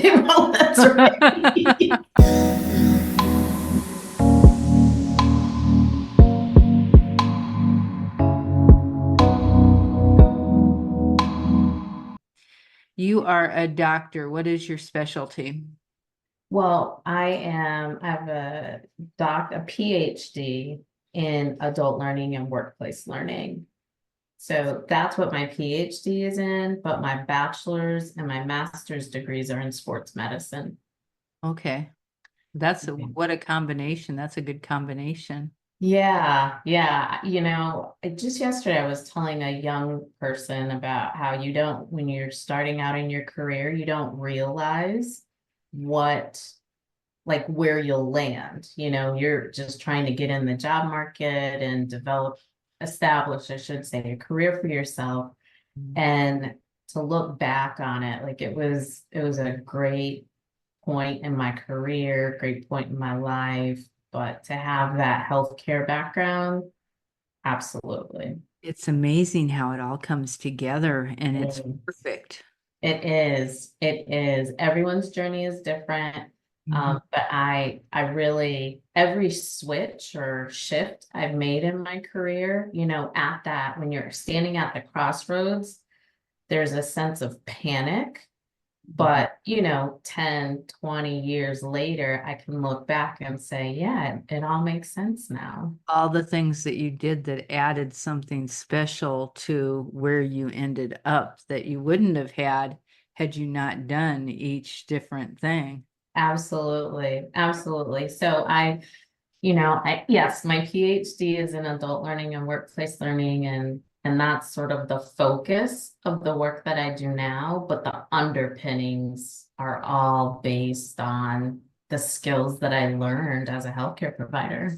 Well, that's right. You are a doctor. What is your specialty? Well, I have a PhD in adult learning and workplace learning. So that's what my PhD is in, but my bachelor's and my master's degrees are in sports medicine. Okay. What a combination. That's a good combination. Yeah, yeah. Just yesterday I was telling a young person about how you don't, when you're starting out in your career, you don't realize what, like where you'll land. You're just trying to get in the job market and establish, I should say, a career for yourself. And to look back on it, like it was a great point in my career, great point in my life. But to have that healthcare background, absolutely. It's amazing how it all comes together and it's Mm. perfect. It is. It is. Everyone's journey is different. Mhm. But I really, every switch or shift I've made in my career, at that, when you're standing at the crossroads, there's a sense of panic. But, 10, 20 years later, I can look back and say, yeah, it all makes sense now. All the things that you did that added something special to where you ended up that you wouldn't have had you not done each different thing. Absolutely. Absolutely. So yes, my PhD is in adult learning and workplace learning, and that's sort of the focus of the work that I do now, but the underpinnings are all based on the skills that I learned as a healthcare provider.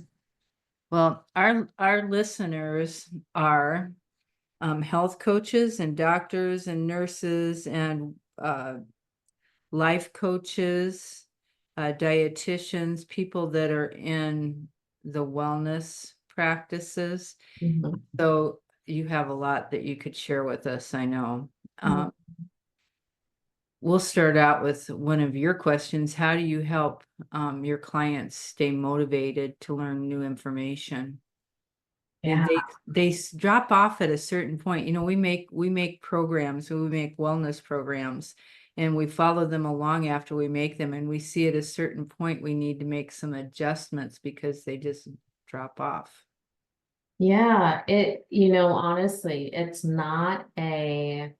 Well, our listeners are health coaches and doctors and nurses and life coaches, dietitians, people that are in the wellness practices. Mhm. So you have a lot that you could share with us, I know. Um, we'll start out with one of your questions. How do you help your clients stay motivated to learn new information? And Yeah. they drop off at a certain point. We make programs, we make wellness programs, and we follow them along after we make them, and we see at a certain point we need to make some adjustments because they just drop off. Yeah, honestly, it's not uncommon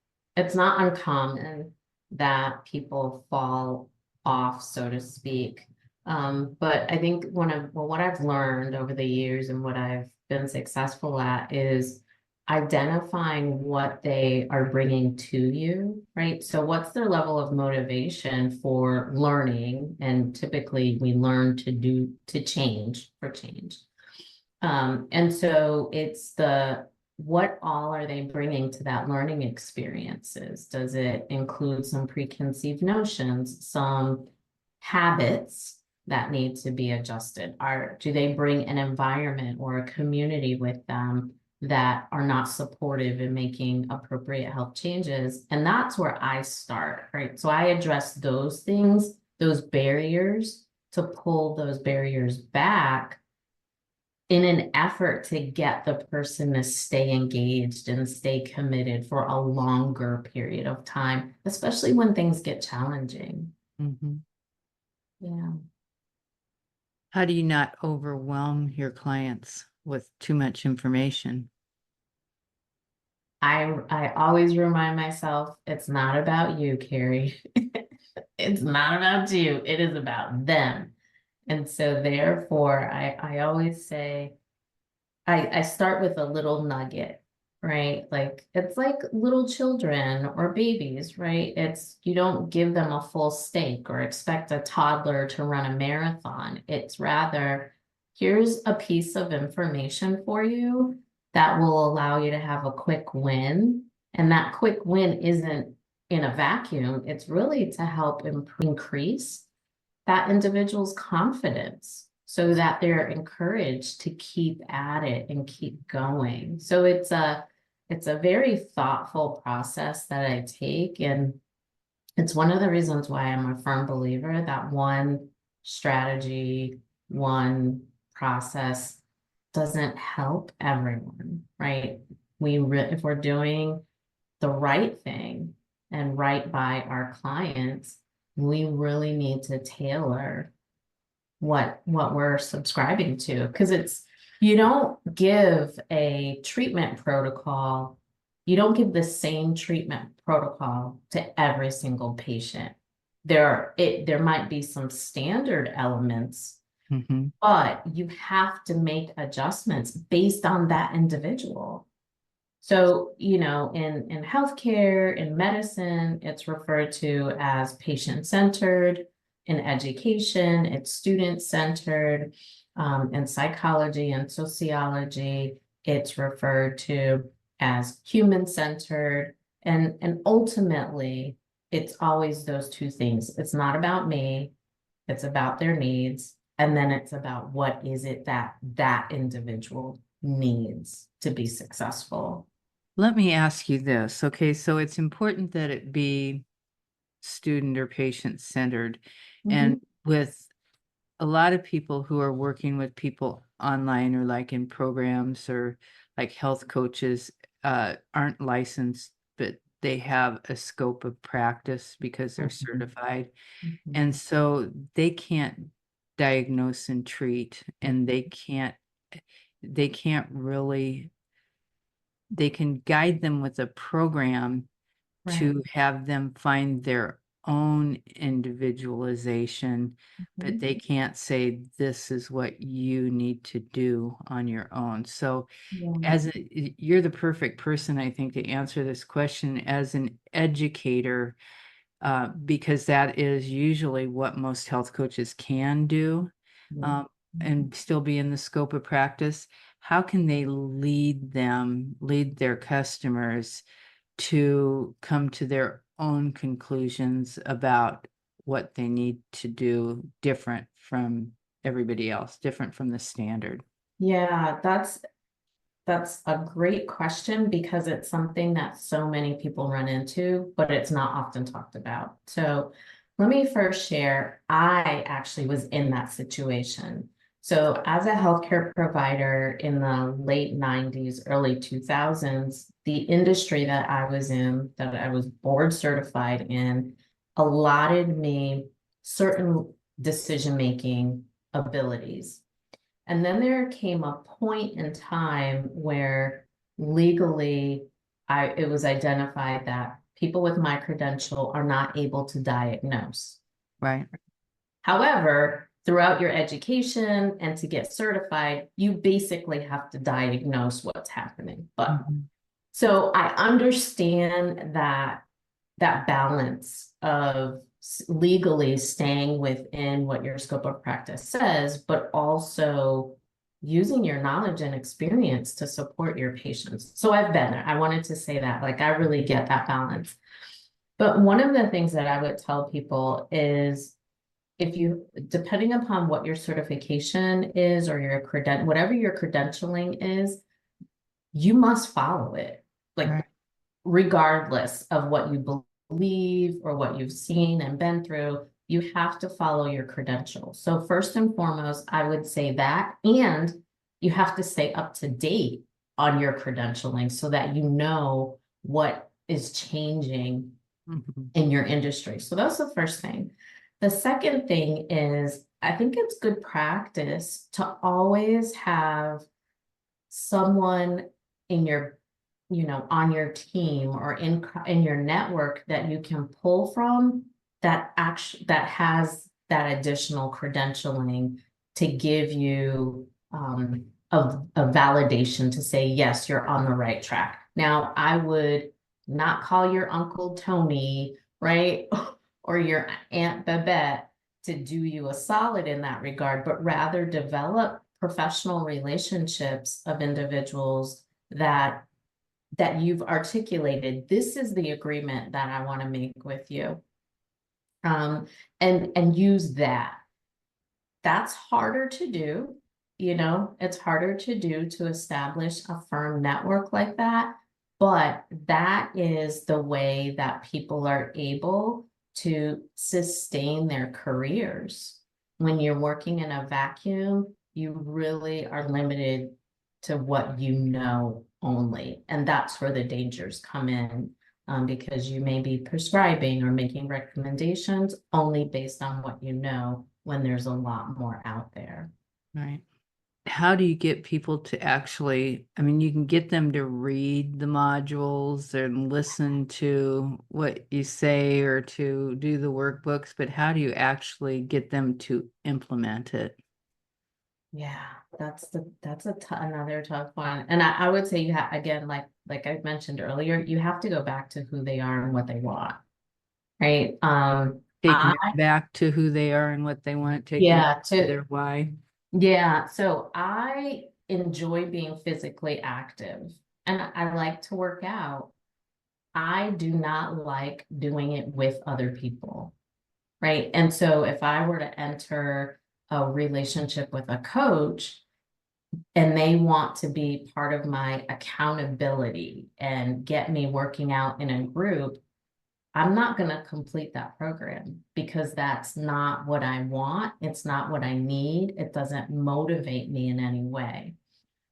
that people fall off, so to speak. But I think what I've learned over the years and what I've been successful at is identifying what they are bringing to you, right? So what's their level of motivation for learning? And typically we learn to change for change. And so it's what all are they bringing to that learning experiences? Does it include some preconceived notions, some habits that need to be adjusted? Do they bring an environment or a community with them that are not supportive in making appropriate health changes? And that's where I start, right? So I address those things, those barriers, to pull those barriers back in an effort to get the person to stay engaged and stay committed for a longer period of time, especially when things get challenging. Mhm. Yeah. How do you not overwhelm your clients with too much information? I always remind myself it's not about you, Carrie. It's not about you. It is about them. And so therefore, I always say I start with a little nugget, right? Like it's like little children or babies, right? You don't give them a full steak or expect a toddler to run a marathon. It's rather, here's a piece of information for you that will allow you to have a quick win. And that quick win isn't in a vacuum, it's really to help increase that individual's confidence so that they're encouraged to keep at it and keep going. So it's a very thoughtful process that I take, and It's one of the reasons why I'm a firm believer that one strategy, one process doesn't help everyone, right? If we're doing the right thing and right by our clients, we really need to tailor what we're subscribing to, because you don't give a treatment protocol, you don't give the same treatment protocol to every single patient. There might be some standard elements, Mhm. but you have to make adjustments based on that individual. So, in healthcare, in medicine, it's referred to as patient-centered. In education, it's student-centered. In psychology and sociology, it's referred to as human-centered. And ultimately, it's always those two things. It's not about me, it's about their needs, and then it's about what is it that that individual needs to be successful. Let me ask you this. Okay, so it's important that it be student or patient centered. Mhm. And with a lot of people who are working with people online or like in programs or like health coaches aren't licensed, but they have a scope of practice because they're Mhm. certified. Mhm. And so they can't diagnose and treat, and they can't really, they can guide them with a program Right. to have them find their own individualization, but Mhm. they can't say this is what you need to do on your own. So Yeah. you're the perfect person, I think, to answer this question as an educator, because that is usually what most health coaches can do, Yeah. um, Mhm. and still be in the scope of practice. How can they lead their customers to come to their own conclusions about what they need to do different from everybody else, different from the standard? Yeah, that's a great question because it's something that so many people run into, but it's not often talked about. So let me first share, I actually was in that situation. So as a healthcare provider in the late 90s, early 2000s, the industry that I was in, that I was board certified in, allotted me certain decision-making abilities. And then there came a point in time where legally it was identified that people with my credential are not able to diagnose. Right. However, throughout your education and to get certified, you basically have to diagnose what's happening. But Mhm. so I understand that balance of legally staying within what your scope of practice says, but also using your knowledge and experience to support your patients. So I've been there. I wanted to say that, like, I really get that balance. But one of the things that I would tell people is depending upon what your certification is or whatever your credentialing is, you must follow it. Like, Right. regardless of what you believe or what you've seen and been through, you have to follow your credentials. So first and foremost, I would say that, and you have to stay up to date on your credentialing so that you know what is changing Mhm. in your industry. So that's the first thing. The second thing is, I think it's good practice to always have someone in your, on your team or in your network that you can pull from that has that additional credentialing to give you a validation to say, yes, you're on the right track. Now, I would not call your Uncle Tony, right? Or your Aunt Babette to do you a solid in that regard, but rather develop professional relationships of individuals that you've articulated. This is the agreement that I want to make with you. Um, and use that. That's harder to do, it's harder to do to establish a firm network like that, but that is the way that people are able to sustain their careers. When you're working in a vacuum, you really are limited to what you know only. And that's where the dangers come in, because you may be prescribing or making recommendations only based on what you know when there's a lot more out there. Right. How do you get people to actually, I mean, you can get them to read the modules and listen to what you say or to do the workbooks, but how do you actually get them to implement it? Yeah, another tough one. And I would say you have, again, like I mentioned earlier, you have to go back to who they are and what they want, right? Taking it back to who they are and what they want, taking Yeah, to their why. yeah, so I enjoy being physically active and I like to work out. I do not like doing it with other people, right? And so if I were to enter a relationship with a coach and they want to be part of my accountability and get me working out in a group, I'm not going to complete that program because that's not what I want. It's not what I need. It doesn't motivate me in any way.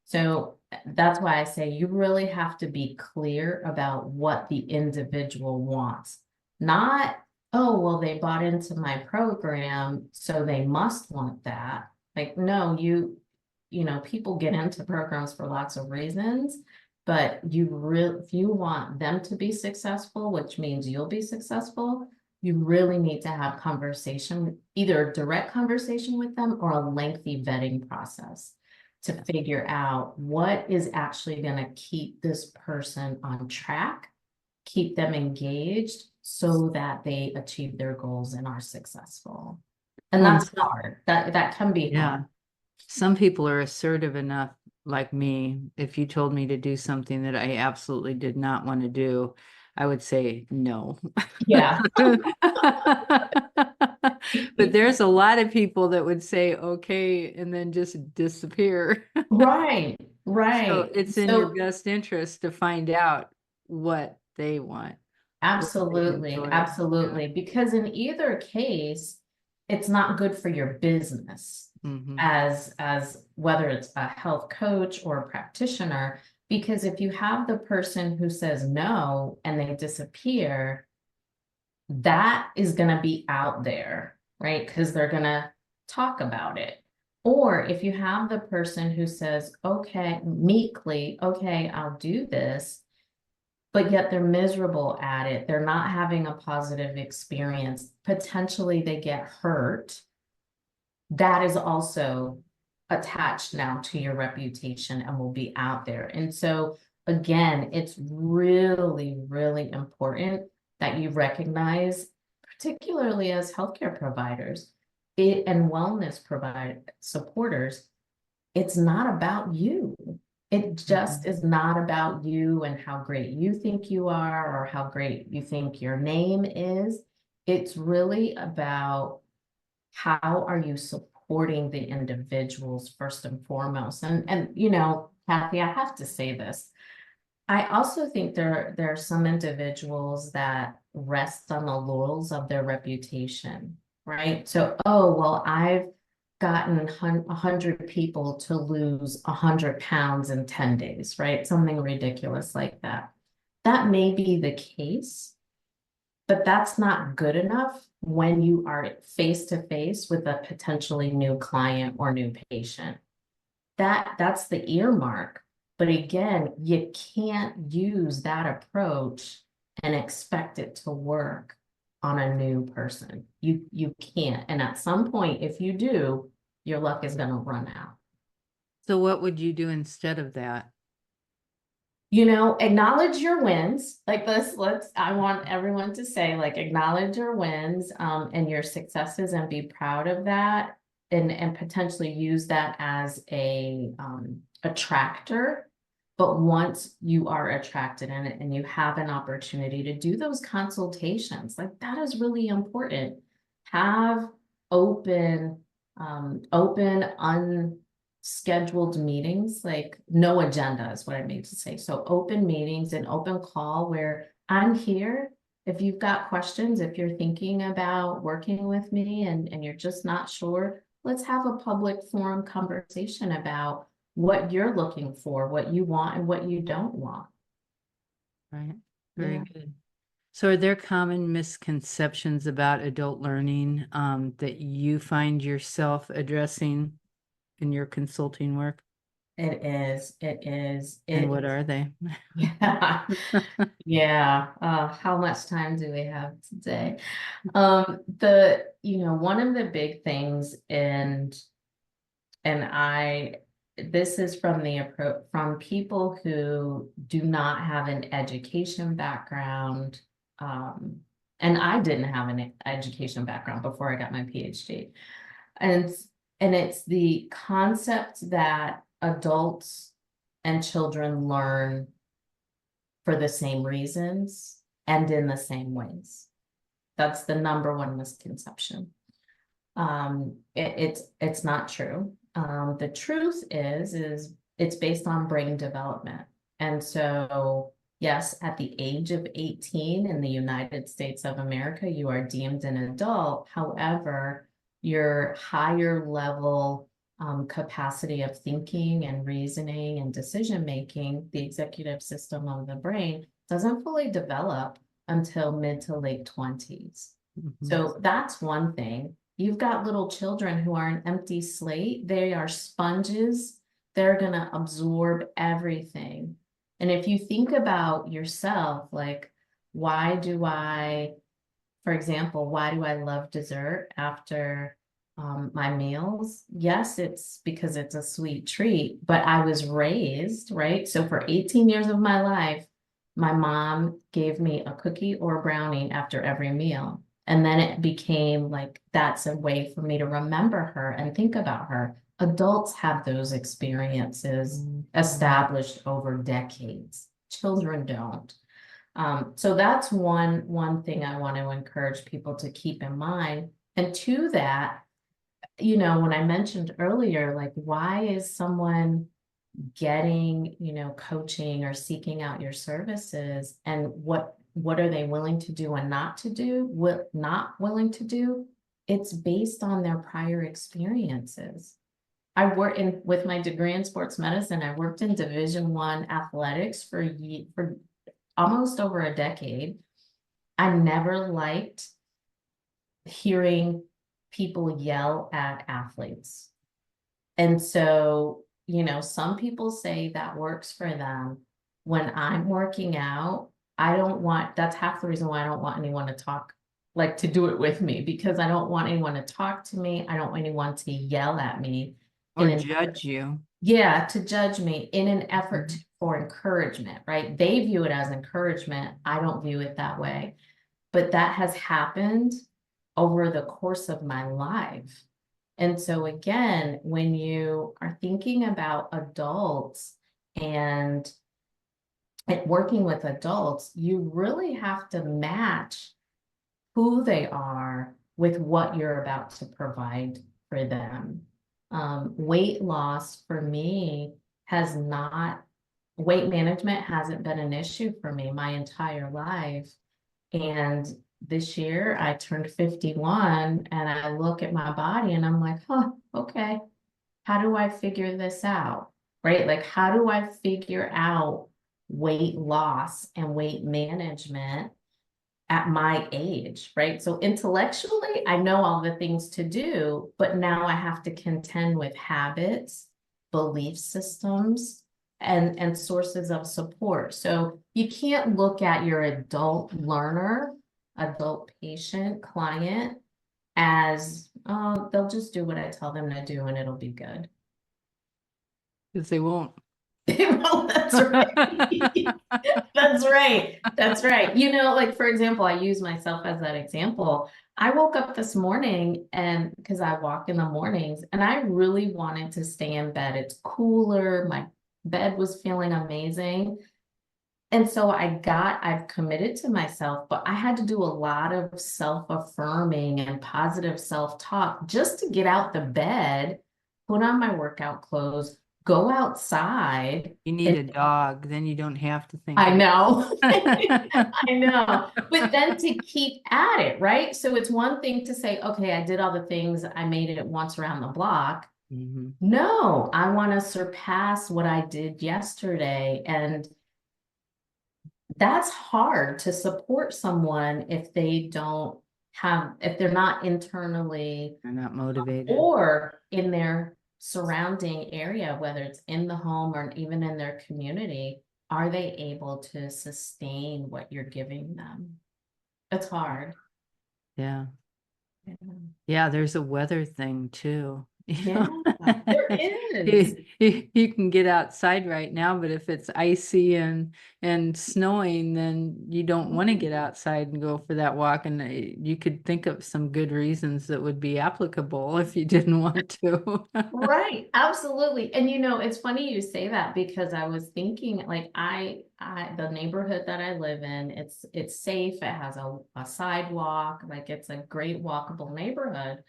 So that's why I say you really have to be clear about what the individual wants. Not, oh, well, they bought into my program, so they must want that. Like, no, people get into programs for lots of reasons, but if you want them to be successful, which means you'll be successful, you really need to have conversation, either a direct conversation with them or a lengthy vetting process to figure out what is actually going to keep this person on track, keep them engaged so that they achieve their goals and are successful. And Well, that's hard. That can be yeah. hard. Some people are assertive enough, like me. If you told me to do something that I absolutely did not want to do, I would say no. Yeah. But there's a lot of people that would say okay and then just disappear. Right, So right. it's in your So best interest to find out what they want, what they absolutely, enjoy. Yeah. absolutely. Because in either case, it's not good for your business Hmm. as whether it's a health coach or a practitioner. Because if you have the person who says no and they disappear, that is going to be out there, right? Because they're going to talk about it. Or if you have the person who says, okay, meekly, okay, I'll do this, but yet they're miserable at it, they're not having a positive experience, potentially they get hurt, that is also attached now to your reputation and will be out there. And so, again, it's really, really important that you recognize, particularly as healthcare providers and wellness provider supporters, it's not about you. It just Mhm. is not about you and how great you think you are or how great you think your name is. It's really about how are you supporting the individuals first and foremost. And Cathy, I have to say this. I also think there are some individuals that rest on the laurels of their reputation, right? So, oh, well, I've gotten 100 people to lose 100 pounds in 10 days, right? Something ridiculous like that. That may be the case, but that's not good enough when you are face to face with a potentially new client or new patient. That's the earmark. But again, you can't use that approach and expect it to work on a new person. You can't. And at some point, if you do, your luck is going to run out. So what would you do instead of that? Acknowledge your wins. Like this, I want everyone to say, like, acknowledge your wins, and your successes and be proud of that and potentially use that as a attractor. But once you are attracted in it and you have an opportunity to do those consultations, like that is really important. Have open, unscheduled meetings, like no agenda is what I mean to say. So open meetings and open call where I'm here if you've got questions, if you're thinking about working with me and you're just not sure, let's have a public forum conversation about what you're looking for, what you want and what you don't want. Right. Very Yeah. good. So are there common misconceptions about adult learning that you find yourself addressing in your consulting work? It is, it is, And it what is. are they? Yeah. Yeah. How much time do we have today? One of the big things and this is from the approach from people who do not have an education background. Um, and I didn't have an education background before I got my PhD. And it's the concept that adults and children learn for the same reasons and in the same ways. That's the number one misconception. It's not true. The truth is it's based on brain development. And so, yes, at the age of 18 in the United States of America, you are deemed an adult. However, your higher level capacity of thinking and reasoning and decision making, the executive system of the brain, doesn't fully develop until mid to late 20s. So that's one thing. You've got little children who are an empty slate. They are sponges. They're going to absorb everything. And if you think about yourself, like, why do I, for example, why do I love dessert after my meals? Yes, it's because it's a sweet treat, but I was raised, right? So for 18 years of my life, my mom gave me a cookie or a brownie after every meal. And then it became like that's a way for me to remember her and think about her. Adults have those experiences established over decades. Children don't. So that's one thing I want to encourage people to keep in mind. And to that, when I mentioned earlier, like, why is someone getting, coaching or seeking out your services, and what are they willing to do and not to do, what not willing to do? It's based on their prior experiences. I work in with my degree in sports medicine. I worked in Division I athletics for almost over a decade. I never liked hearing people yell at athletes. And so, some people say that works for them. When I'm working out, that's half the reason why I don't want anyone to talk, like to do it with me, because I don't want anyone to talk to me. I don't want anyone to yell at me Or judge you. yeah, to judge me in an effort for encouragement, right? They view it as encouragement. I don't view it that way. But that has happened over the course of my life. And so again, when you are thinking about adults and working with adults, you really have to match who they are with what you're about to provide for them. Weight loss for me has not, weight management hasn't been an issue for me my entire life. And this year I turned 51 and I look at my body and I'm like, huh, okay, how do I figure this out? Right? Like, how do I figure out weight loss and weight management at my age, right? So intellectually, I know all the things to do, but now I have to contend with habits, belief systems, and sources of support. So you can't look at your adult learner, adult patient, client as, oh, they'll just do what I tell them to do and it'll be good. Because they won't. Well, that's right. That's right. That's right. Like, for example, I use myself as that example. I woke up this morning and because I walk in the mornings and I really wanted to stay in bed. It's cooler. My bed was feeling amazing. And so I've committed to myself, but I had to do a lot of self-affirming and positive self-talk just to get out the bed, put on my workout clothes, go outside. You need a dog, then you don't have to think I about know, it. I know, but then to keep at it, right? So it's one thing to say, okay, I did all the things, I made it once around the block. Mhm. No, I want to surpass what I did yesterday. And that's hard to support someone if they don't if they're not internally They're not motivated. or in their surrounding area, whether it's in the home or even in their community, are they able to sustain what you're giving them? It's hard. Yeah. Yeah, Yeah, there's a weather thing too. You yeah, know? there is. You can get outside right now, but if it's icy and snowing, then you don't want to get outside and go for that walk. And you could think of some good reasons that would be applicable if you didn't want to. Right, absolutely. And it's funny you say that because I was thinking like the neighborhood that I live in, it's safe, it has a sidewalk, like it's a great walkable neighborhood.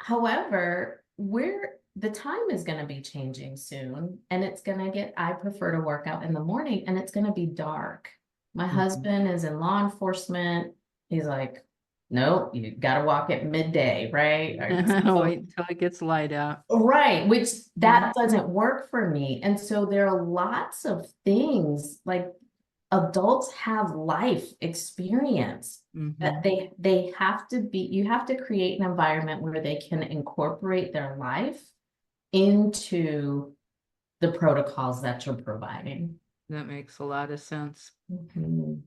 However, the time is going to be changing soon and I prefer to work out in the morning and it's going to be dark. My Mhm. husband is in law enforcement. He's like, nope, you got to walk at midday, right? So Wait until it gets light out. right, which Yeah. that doesn't work for me. And so there are lots of things like adults have life experience that Hmm. they have to be, you have to create an environment where they can incorporate their life into the protocols that you're providing. That makes a lot of sense. Mhm,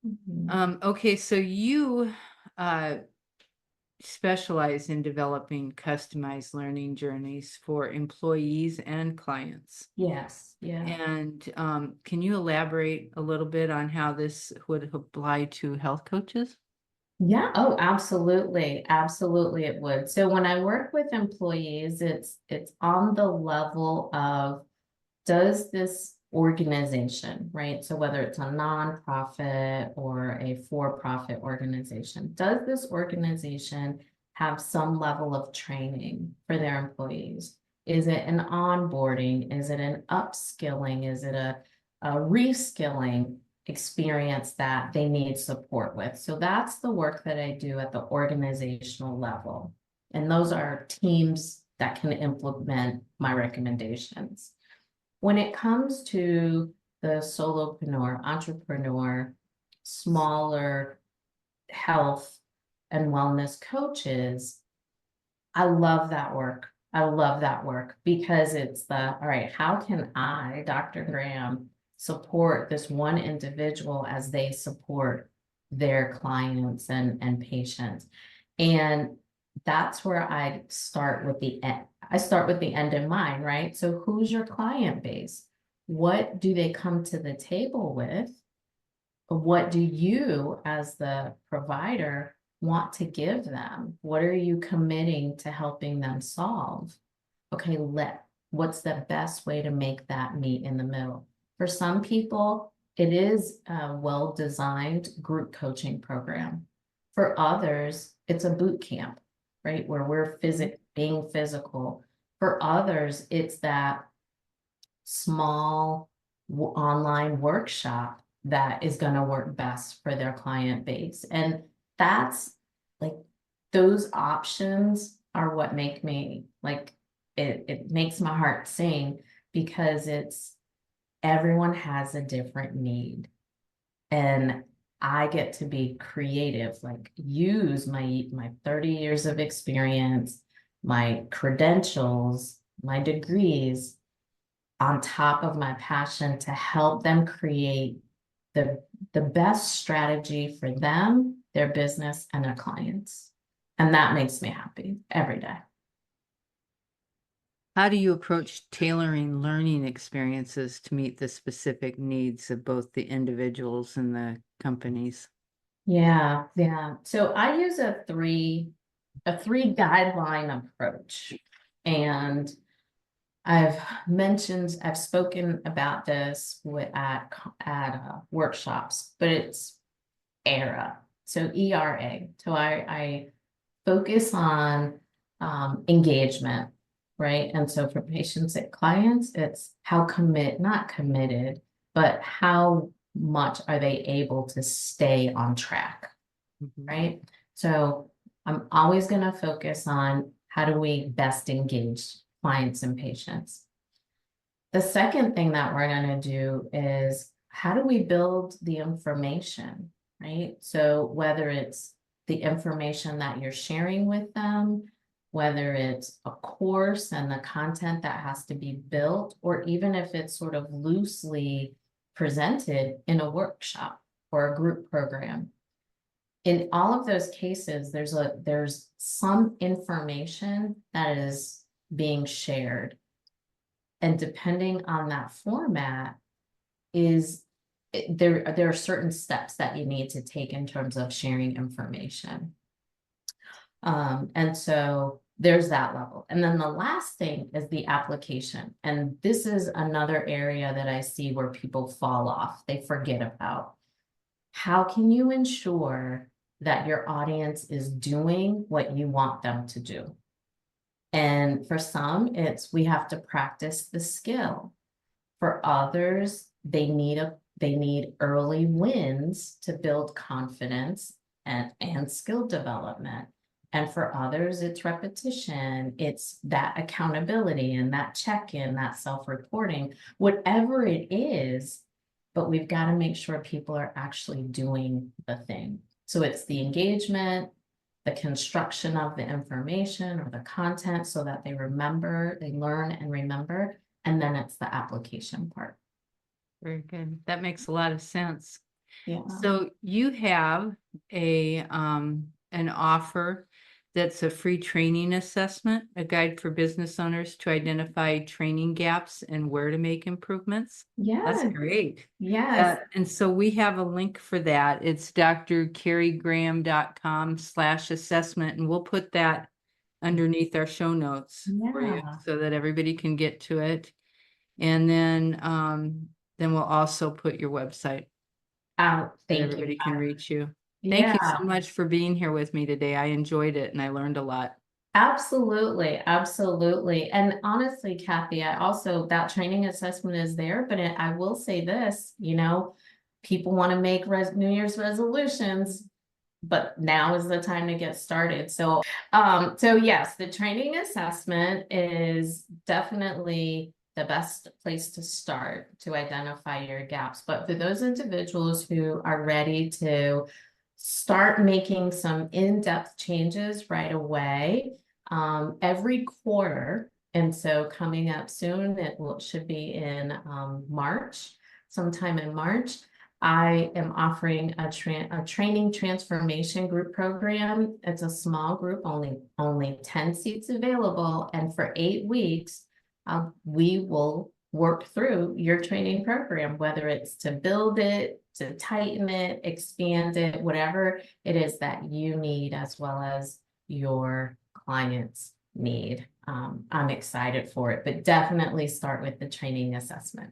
mhm. Okay, so you uh, specialize in developing customized learning journeys for employees and clients. Yes, yeah. And can you elaborate a little bit on how this would apply to health coaches? Yeah, oh, absolutely. Absolutely it would. So when I work with employees, it's on the level of does this organization, right? So whether it's a nonprofit or a for-profit organization, does this organization have some level of training for their employees? Is it an onboarding? Is it an upskilling? Is it a reskilling experience that they need support with? So that's the work that I do at the organizational level. And those are teams that can implement my recommendations. When it comes to the solopreneur, entrepreneur, smaller health and wellness coaches, I love that work. I love that work because it's all right, how can I, Dr. Graham, support this one individual as they support their clients and patients? And that's where I start with the end. I start with the end in mind, right? So who's your client base? What do they come to the table with? What do you, as the provider, want to give them? What are you committing to helping them solve? Okay, what's the best way to make that meet in the middle? For some people, it is a well-designed group coaching program. For others, it's a boot camp, right? Where we're being physical. For others, it's that small online workshop that is going to work best for their client base. And that's like those options are what make me like it makes my heart sing because it's everyone has a different need. And I get to be creative, like use my 30 years of experience, my credentials, my degrees on top of my passion to help them create the the best strategy for them, their business, and their clients. And that makes me happy every day. How do you approach tailoring learning experiences to meet the specific needs of both the individuals and the companies? Yeah, yeah. So I use a three guideline approach. And I've spoken about this at workshops, but it's ERA. So ERA. So I focus on engagement. right? And so for patients and clients, it's not committed, but how much are they able to stay on track, Mhm. right? So I'm always going to focus on how do we best engage clients and patients. The second thing that we're going to do is how do we build the information, right? So whether it's the information that you're sharing with them, whether it's a course and the content that has to be built, or even if it's sort of loosely presented in a workshop or a group program. In all of those cases, there's some information that is being shared. And depending on that format, there are certain steps that you need to take in terms of sharing information. And so there's that level. And then the last thing is the application. And this is another area that I see where people fall off, they forget about. How can you ensure that your audience is doing what you want them to do? And for some, it's we have to practice the skill. For others, they need early wins to build confidence and skill development. And for others, it's repetition, it's that accountability and that check-in, that self-reporting, whatever it is, but we've got to make sure people are actually doing the thing. So it's the engagement, the construction of the information or the content so that they remember, they learn and remember, and then it's the application part. Very good. That makes a lot of sense. Yeah. So you have an offer that's a free training assessment, a guide for business owners to identify training gaps and where to make improvements. That's Yeah. great. Yes. And so we have a link for that. It's drcarriegraham.com/assessment, and we'll put that underneath our show notes for you Yeah. so that everybody can get to it. And then we'll also put your website that Thank you. everybody can reach you. Thank you Yeah. so much for being here with me today. I enjoyed it and I learned a lot. Absolutely, absolutely. And honestly, Kathy, I also, that training assessment is there, but I will say this, people want to make New Year's resolutions, but now is the time to get started. So yes, the training assessment is definitely the best place to start to identify your gaps. But for those individuals who are ready to start making some in-depth changes right away, every quarter, and so coming up soon, should be in March, sometime in March, I am offering a training transformation group program. It's a small group, only 10 seats available, and for 8 weeks, we will work through your training program, whether it's to build it, to tighten it, expand it, whatever it is that you need, as well as your clients need. I'm excited for it, but definitely start with the training assessment.